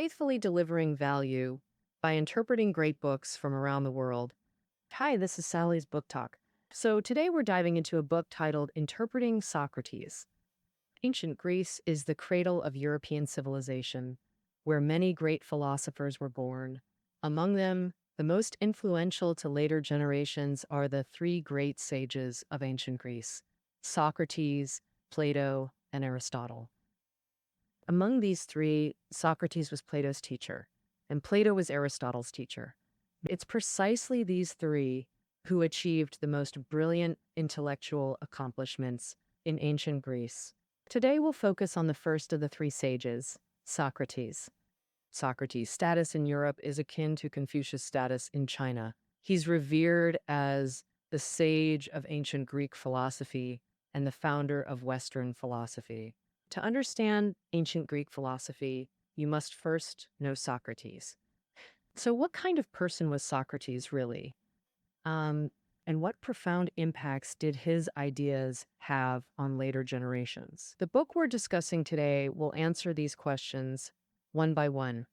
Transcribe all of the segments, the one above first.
faithfully delivering value by interpreting great books from around the world. Hi, this is Sally's Book Talk. So today we're diving into a book titled Interpreting Socrates. Ancient Greece is the cradle of European civilization, where many great philosophers were born. Among them, the most influential to later generations are the three great sages of ancient Greece: Socrates, Plato, and Aristotle. Among these three, Socrates was Plato's teacher, and Plato was Aristotle's teacher. It's precisely these three who achieved the most brilliant intellectual accomplishments in ancient Greece. Today, we'll focus on the first of the three sages, Socrates. Socrates' status in Europe is akin to Confucius' status in China. He's revered as the sage of ancient Greek philosophy and the founder of Western philosophy. To understand ancient Greek philosophy, you must first know Socrates. So, what kind of person was Socrates really? Um, and what profound impacts did his ideas have on later generations? The book we're discussing today will answer these questions one by one.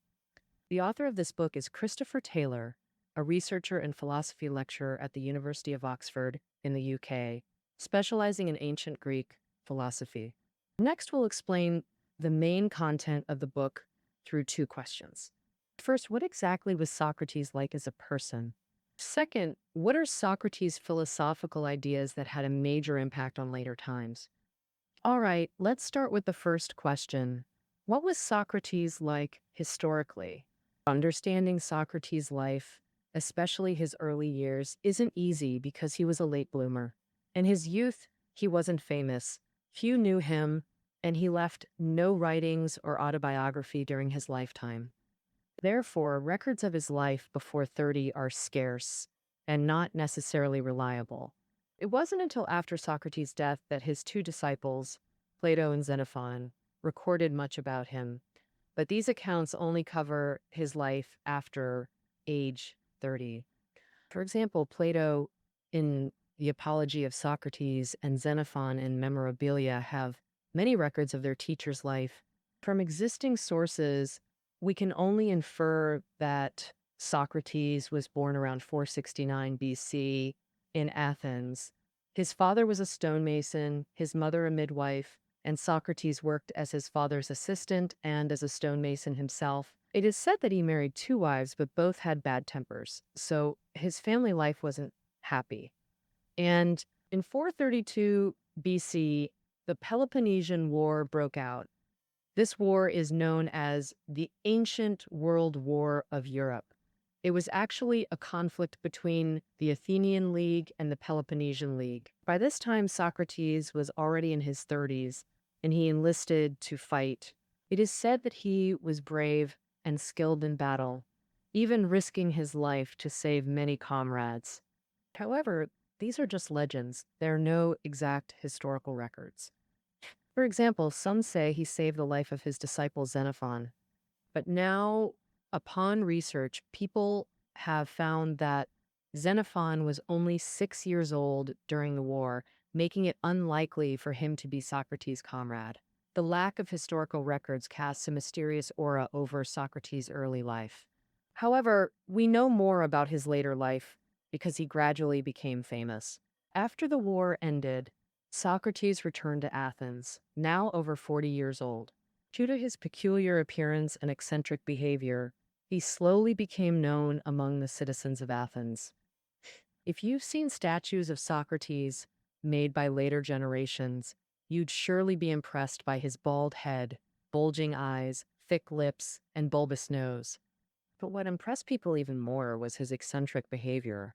The author of this book is Christopher Taylor, a researcher and philosophy lecturer at the University of Oxford in the UK, specializing in ancient Greek philosophy. Next, we'll explain the main content of the book through two questions. First, what exactly was Socrates like as a person? Second, what are Socrates' philosophical ideas that had a major impact on later times? All right, let's start with the first question. What was Socrates like historically? Understanding Socrates' life, especially his early years, isn't easy because he was a late bloomer. In his youth, he wasn't famous. Few knew him, and he left no writings or autobiography during his lifetime. Therefore, records of his life before 30 are scarce and not necessarily reliable. It wasn't until after Socrates' death that his two disciples, Plato and Xenophon, recorded much about him, but these accounts only cover his life after age 30. For example, Plato in The Apology of Socrates and Xenophon in Memorabilia have many records of their teacher's life. From existing sources, we can only infer that Socrates was born around 469 BC in Athens. His father was a stonemason, his mother a midwife, and Socrates worked as his father's assistant and as a stonemason himself. It is said that he married two wives, but both had bad tempers, so his family life wasn't happy. And in 432 BC, the Peloponnesian War broke out. This war is known as the Ancient World War of Europe. It was actually a conflict between the Athenian League and the Peloponnesian League. By this time, Socrates was already in his 30s, and he enlisted to fight. It is said that he was brave and skilled in battle, even risking his life to save many comrades. However, these are just legends. There are no exact historical records. For example, some say he saved the life of his disciple Xenophon. But now, upon research, people have found that Xenophon was only 6 years old during the war, making it unlikely for him to be Socrates' comrade. The lack of historical records casts a mysterious aura over Socrates' early life. However, we know more about his later life because he gradually became famous. After the war ended, Socrates returned to Athens, now over 40 years old. Due to his peculiar appearance and eccentric behavior, he slowly became known among the citizens of Athens. If you've seen statues of Socrates made by later generations, you'd surely be impressed by his bald head, bulging eyes, thick lips, and bulbous nose. But what impressed people even more was his eccentric behavior.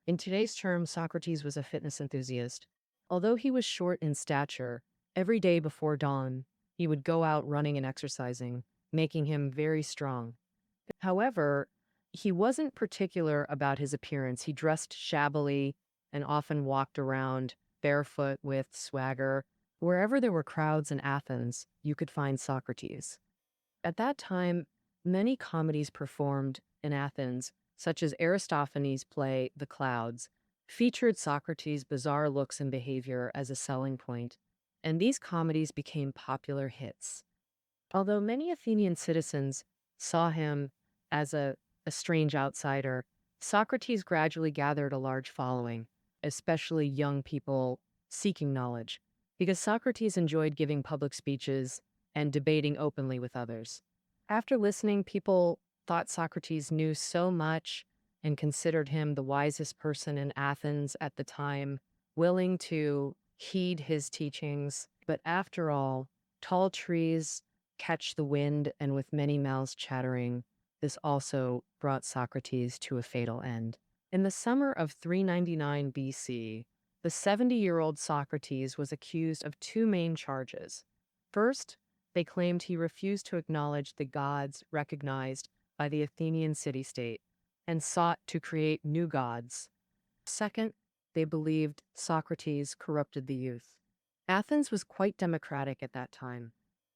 In today's terms, Socrates was a fitness enthusiast. Although he was short in stature, every day before dawn, he would go out running and exercising, making him very strong. However, he wasn't particular about his appearance. He dressed shabbily and often walked around barefoot with swagger. Wherever there were crowds in Athens, you could find Socrates. At that time, many comedies performed in Athens, such as Aristophanes' play The Clouds, featured Socrates' bizarre looks and behavior as a selling point, and these comedies became popular hits. Although many Athenian citizens saw him as a strange outsider. Socrates gradually gathered a large following, especially young people seeking knowledge, because Socrates enjoyed giving public speeches and debating openly with others. After listening, people thought Socrates knew so much and considered him the wisest person in Athens at the time, willing to heed his teachings. But after all, tall trees catch the wind, and with many mouths chattering, this also brought Socrates to a fatal end. In the summer of 399 BC, the 70-year-old Socrates was accused of two main charges. First, they claimed he refused to acknowledge the gods recognized by the Athenian city-state and sought to create new gods. Second, they believed Socrates corrupted the youth. Athens was quite democratic at that time.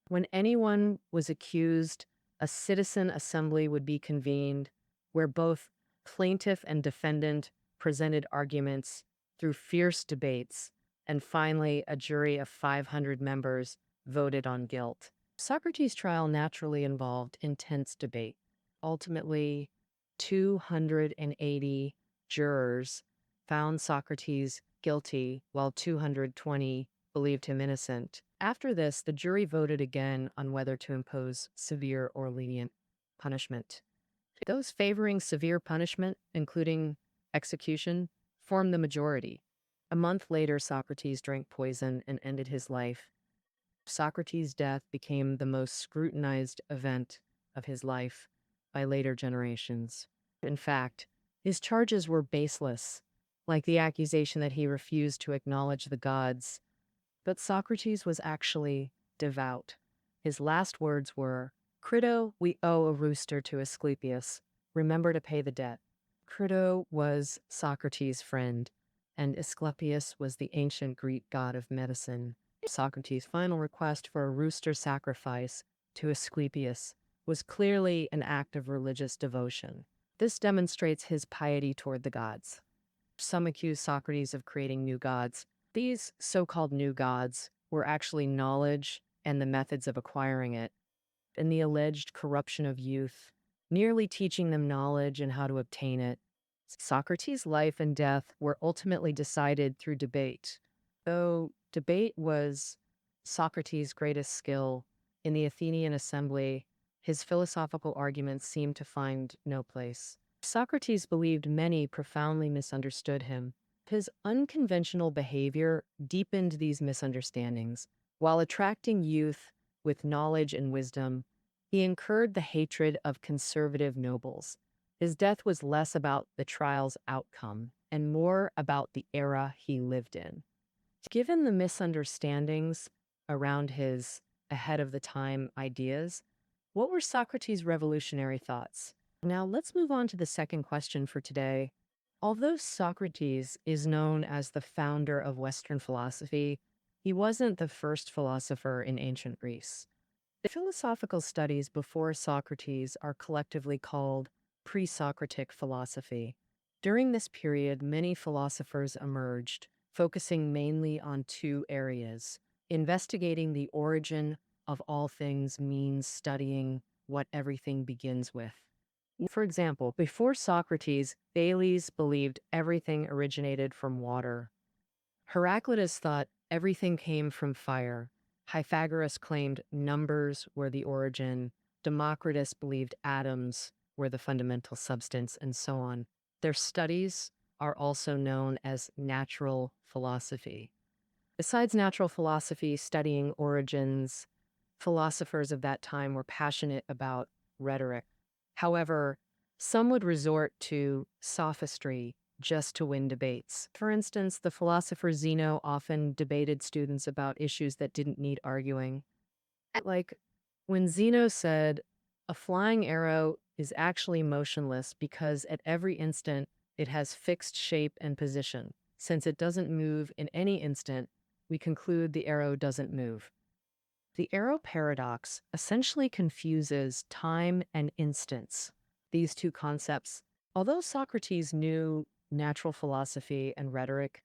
When anyone was accused, a citizen assembly would be convened where both plaintiff and defendant presented arguments through fierce debates, and finally, a jury of 500 members voted on guilt. Socrates' trial naturally involved intense debate. Ultimately, 280 jurors found Socrates guilty, while 220 believed him innocent. After this, the jury voted again on whether to impose severe or lenient punishment. Those favoring severe punishment, including execution, formed the majority. A month later, Socrates drank poison and ended his life. Socrates' death became the most scrutinized event of his life by later generations. In fact, his charges were baseless, like the accusation that he refused to acknowledge the gods. But Socrates was actually devout. His last words were, "Crito, we owe a rooster to Asclepius. Remember to pay the debt." Crito was Socrates' friend, and Asclepius was the ancient Greek god of medicine. Socrates' final request for a rooster sacrifice to Asclepius was clearly an act of religious devotion. This demonstrates his piety toward the gods. Some accuse Socrates of creating new gods. These so-called new gods were actually knowledge and the methods of acquiring it, and the alleged corruption of youth, nearly teaching them knowledge and how to obtain it. Socrates' life and death were ultimately decided through debate. Though debate was Socrates' greatest skill in the Athenian assembly, his philosophical arguments seemed to find no place. Socrates believed many profoundly misunderstood him. His unconventional behavior deepened these misunderstandings. While attracting youth with knowledge and wisdom, he incurred the hatred of conservative nobles. His death was less about the trial's outcome and more about the era he lived in. Given the misunderstandings around his ahead-of-the-time ideas, what were Socrates' revolutionary thoughts? Now, let's move on to the second question for today. Although Socrates is known as the founder of Western philosophy, he wasn't the first philosopher in ancient Greece. The philosophical studies before Socrates are collectively called pre-Socratic philosophy. During this period, many philosophers emerged, focusing mainly on two areas. Investigating the origin of all things means studying what everything begins with. For example, before Socrates, Thales believed everything originated from water. Heraclitus thought everything came from fire. Pythagoras claimed numbers were the origin. Democritus believed atoms were the fundamental substance, and so on. Their studies are also known as natural philosophy. Besides natural philosophy studying origins, philosophers of that time were passionate about rhetoric. However, some would resort to sophistry just to win debates. For instance, the philosopher Zeno often debated students about issues that didn't need arguing. Like when Zeno said, "A flying arrow is actually motionless because at every instant it has fixed shape and position. Since it doesn't move in any instant, we conclude the arrow doesn't move." The arrow paradox essentially confuses time and instance, these two concepts. Although Socrates knew natural philosophy and rhetoric,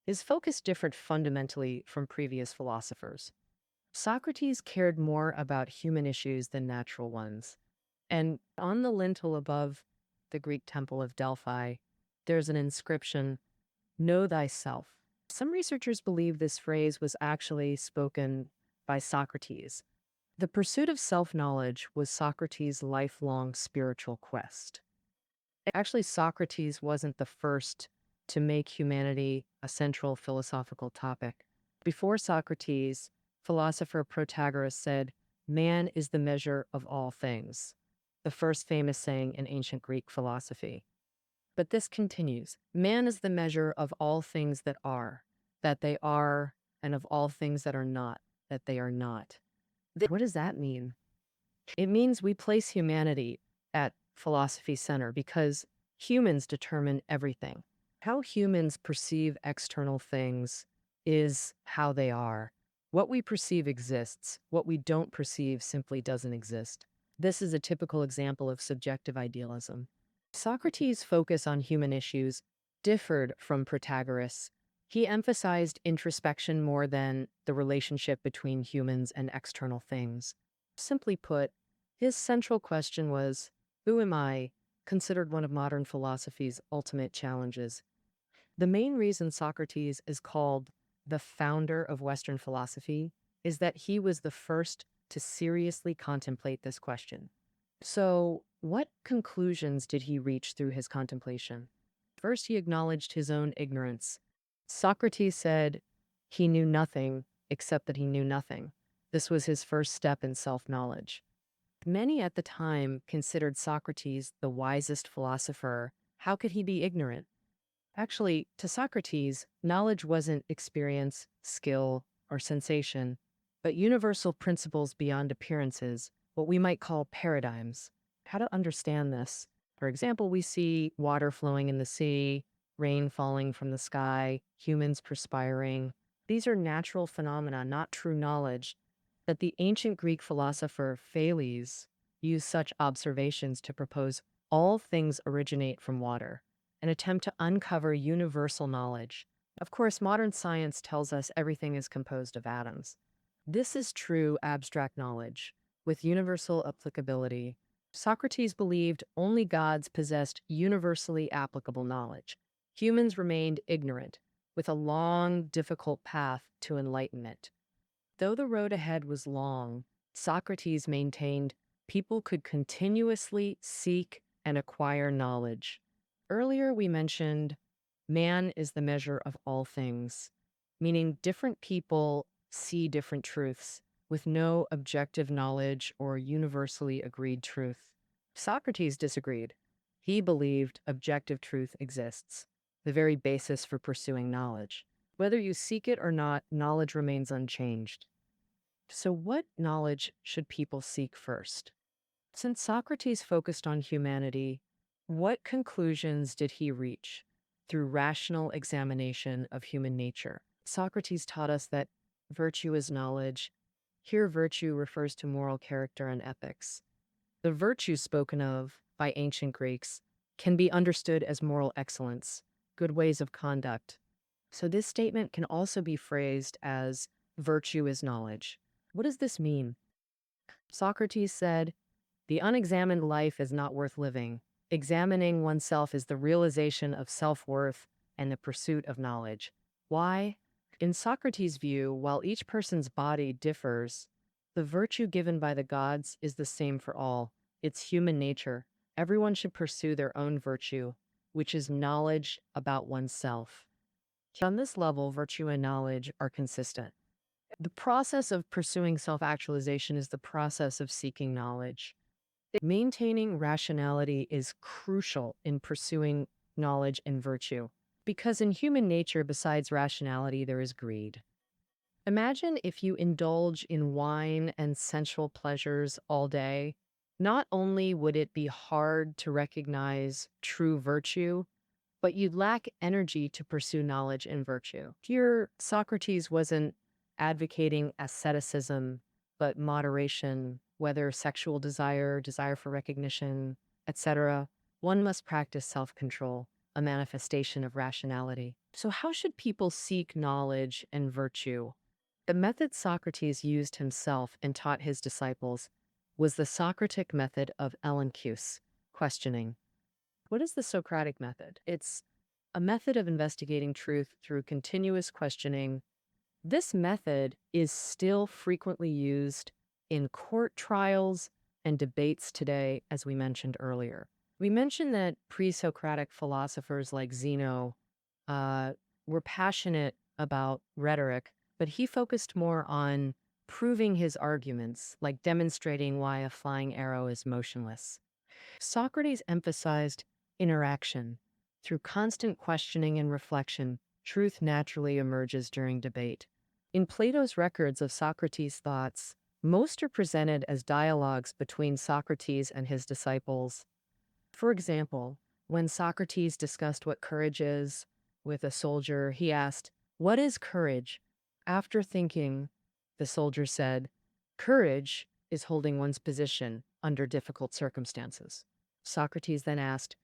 his focus differed fundamentally from previous philosophers. Socrates cared more about human issues than natural ones. And on the lintel above the Greek temple of Delphi, there's an inscription, "Know thyself." Some researchers believe this phrase was actually spoken by Socrates. The pursuit of self knowledge was Socrates' lifelong spiritual quest. Actually, Socrates wasn't the first to make humanity a central philosophical topic. Before Socrates, philosopher Protagoras said, "Man is the measure of all things," the first famous saying in ancient Greek philosophy. But this continues. Man is the measure of all things that they are, and of all things that are not, that they are not. What does that mean? It means we place humanity at philosophy center because humans determine everything. How humans perceive external things is how they are. What we perceive exists. What we don't perceive simply doesn't exist. This is a typical example of subjective idealism. Socrates' focus on human issues differed from Protagoras. He emphasized introspection more than the relationship between humans and external things. Simply put, his central question was, "Who am I?" considered one of modern philosophy's ultimate challenges. The main reason Socrates is called the founder of Western philosophy is that he was the first to seriously contemplate this question. So, what conclusions did he reach through his contemplation? First, he acknowledged his own ignorance. Socrates said he knew nothing except that he knew nothing. This was his first step in self knowledge. Many at the time considered Socrates the wisest philosopher. How could he be ignorant? Actually, to Socrates, knowledge wasn't experience, skill, or sensation, but universal principles beyond appearances, what we might call paradigms. How to understand this? For example, we see water flowing in the sea, rain falling from the sky, humans perspiring. These are natural phenomena, not true knowledge. That the ancient Greek philosopher Thales used such observations to propose all things originate from water, an attempt to uncover universal knowledge. Of course, modern science tells us everything is composed of atoms. This is true abstract knowledge with universal applicability. Socrates believed only gods possessed universally applicable knowledge. Humans remained ignorant, with a long, difficult path to enlightenment. Though the road ahead was long, Socrates maintained people could continuously seek and acquire knowledge. Earlier, we mentioned man is the measure of all things, meaning different people see different truths with no objective knowledge or universally agreed truth. Socrates disagreed. He believed objective truth exists, the very basis for pursuing knowledge. Whether you seek it or not, knowledge remains unchanged. So, what knowledge should people seek first? Since Socrates focused on humanity, what conclusions did he reach through rational examination of human nature? Socrates taught us that virtue is knowledge. Here, virtue refers to moral character and ethics. The virtues spoken of by ancient Greeks can be understood as moral excellence, good ways of conduct. So, this statement can also be phrased as virtue is knowledge. What does this mean? Socrates said, "The unexamined life is not worth living. Examining oneself is the realization of self-worth and the pursuit of knowledge." Why? In Socrates' view, while each person's body differs, the virtue given by the gods is the same for all. It's human nature. Everyone should pursue their own virtue, which is knowledge about oneself. On this level, virtue and knowledge are consistent. The process of pursuing self-actualization is the process of seeking knowledge. Maintaining rationality is crucial in pursuing knowledge and virtue, because in human nature, besides rationality, there is greed. Imagine if you indulge in wine and sensual pleasures all day. Not only would it be hard to recognize true virtue, but you'd lack energy to pursue knowledge and virtue. Here, Socrates wasn't advocating asceticism, but moderation, whether sexual desire, desire for recognition, etc. One must practice self-control, a manifestation of rationality. So how should people seek knowledge and virtue? The method Socrates used himself and taught his disciples was the Socratic method of elenchus, questioning. What is the Socratic method? It's a method of investigating truth through continuous questioning. This method is still frequently used in court trials and debates today, as we mentioned earlier. We mentioned that pre-Socratic philosophers like Zeno uh, were passionate about rhetoric, but he focused more on proving his arguments, like demonstrating why a flying arrow is motionless. Socrates emphasized interaction. Through constant questioning and reflection, truth naturally emerges during debate. In Plato's records of Socrates' thoughts, most are presented as dialogues between Socrates and his disciples. For example, when Socrates discussed what courage is with a soldier, he asked, "What is courage?" After thinking, the soldier said, "Courage is holding one's position under difficult circumstances." Socrates then asked,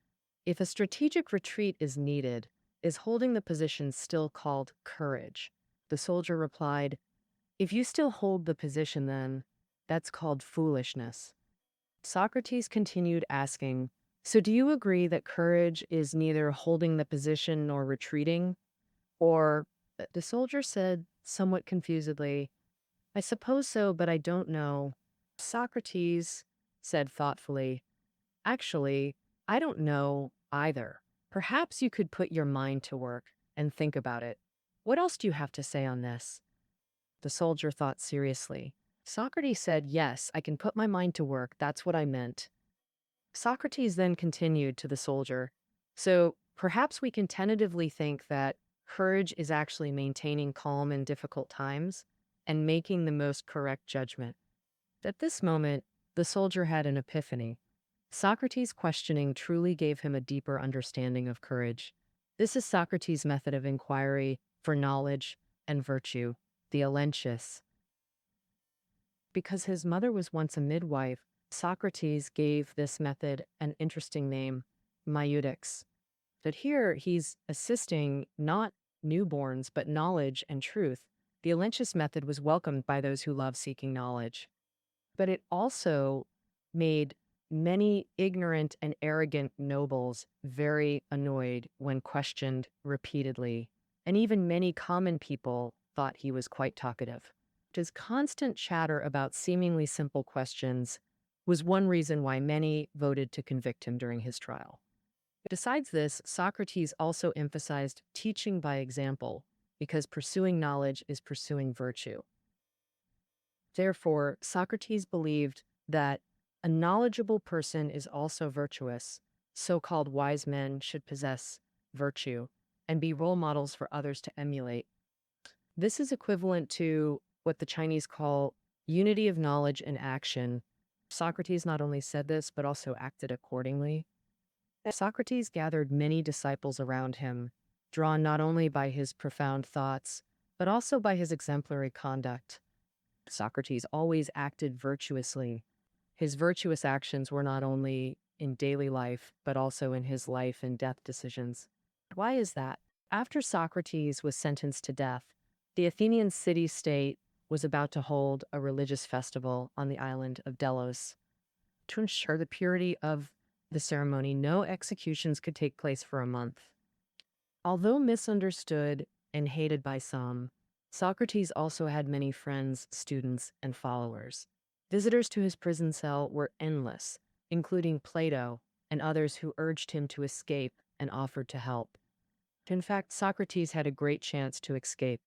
"If a strategic retreat is needed, is holding the position still called courage?" The soldier replied, "If you still hold the position, then that's called foolishness." Socrates continued asking, "So do you agree that courage is neither holding the position nor retreating?" Or the soldier said, somewhat confusedly, "I suppose so, but I don't know." Socrates said thoughtfully, "Actually, I don't know either. Perhaps you could put your mind to work and think about it. What else do you have to say on this?" The soldier thought seriously. Socrates said, "Yes, I can put my mind to work. That's what I meant." Socrates then continued to the soldier, "So perhaps we can tentatively think that courage is actually maintaining calm in difficult times and making the most correct judgment." At this moment, the soldier had an epiphany. Socrates' questioning truly gave him a deeper understanding of courage. This is Socrates' method of inquiry for knowledge and virtue, the allentius. Because his mother was once a midwife, Socrates gave this method an interesting name, maieudex. But here he's assisting not newborns, but knowledge and truth. The allentius method was welcomed by those who love seeking knowledge. But it also made many ignorant and arrogant nobles very annoyed when questioned repeatedly. And even many common people thought he was quite talkative. His constant chatter about seemingly simple questions was one reason why many voted to convict him during his trial. Besides this, Socrates also emphasized teaching by example, because pursuing knowledge is pursuing virtue. Therefore, Socrates believed that a knowledgeable person is also virtuous. So-called wise men should possess virtue and be role models for others to emulate. This is equivalent to what the Chinese call unity of knowledge and action. Socrates not only said this, but also acted accordingly. Socrates gathered many disciples around him, drawn not only by his profound thoughts, but also by his exemplary conduct. Socrates always acted virtuously. His virtuous actions were not only in daily life, but also in his life and death decisions. Why is that? After Socrates was sentenced to death, the Athenian city-state was about to hold a religious festival on the island of Delos. To ensure the purity of the ceremony, no executions could take place for a month. Although misunderstood and hated by some, Socrates also had many friends, students, and followers. Visitors to his prison cell were endless, including Plato and others who urged him to escape and offered to help. In fact, Socrates had a great chance to escape.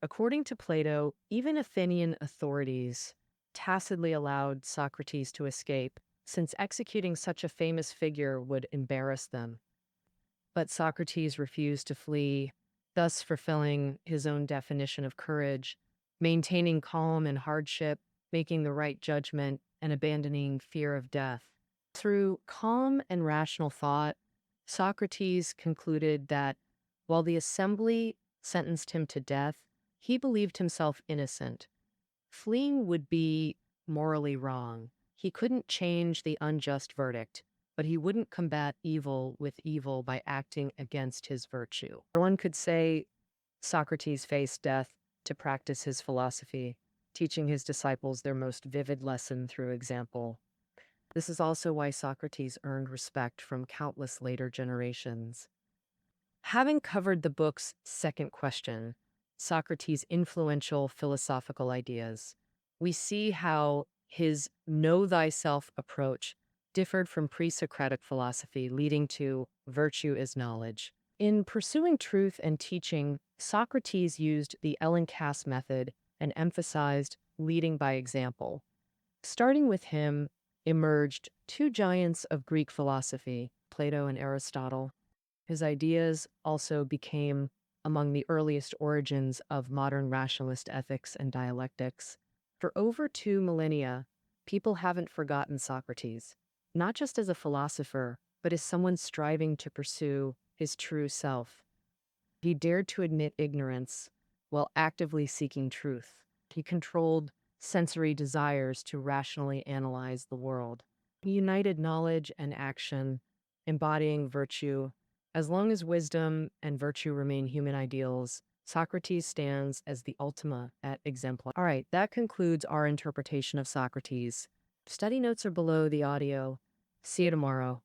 According to Plato, even Athenian authorities tacitly allowed Socrates to escape, since executing such a famous figure would embarrass them. But Socrates refused to flee, thus fulfilling his own definition of courage, maintaining calm in hardship, making the right judgment, and abandoning fear of death. Through calm and rational thought, Socrates concluded that while the assembly sentenced him to death, he believed himself innocent. Fleeing would be morally wrong. He couldn't change the unjust verdict, but he wouldn't combat evil with evil by acting against his virtue. One could say Socrates faced death to practice his philosophy. teaching his disciples their most vivid lesson through example. This is also why Socrates earned respect from countless later generations. Having covered the book's second question, Socrates' influential philosophical ideas, we see how his know thyself approach differed from pre Socratic philosophy, leading to virtue is knowledge. In pursuing truth and teaching, Socrates used the Cass method and emphasized leading by example. Starting with him emerged two giants of Greek philosophy, Plato and Aristotle. His ideas also became among the earliest origins of modern rationalist ethics and dialectics. For over 2 millennia, people haven't forgotten Socrates, not just as a philosopher, but as someone striving to pursue his true self. He dared to admit ignorance while actively seeking truth. He controlled sensory desires to rationally analyze the world. He united knowledge and action, embodying virtue. As long as wisdom and virtue remain human ideals, Socrates stands as the ultima at exemplar. All right, that concludes our interpretation of Socrates. Study notes are below the audio. See you tomorrow.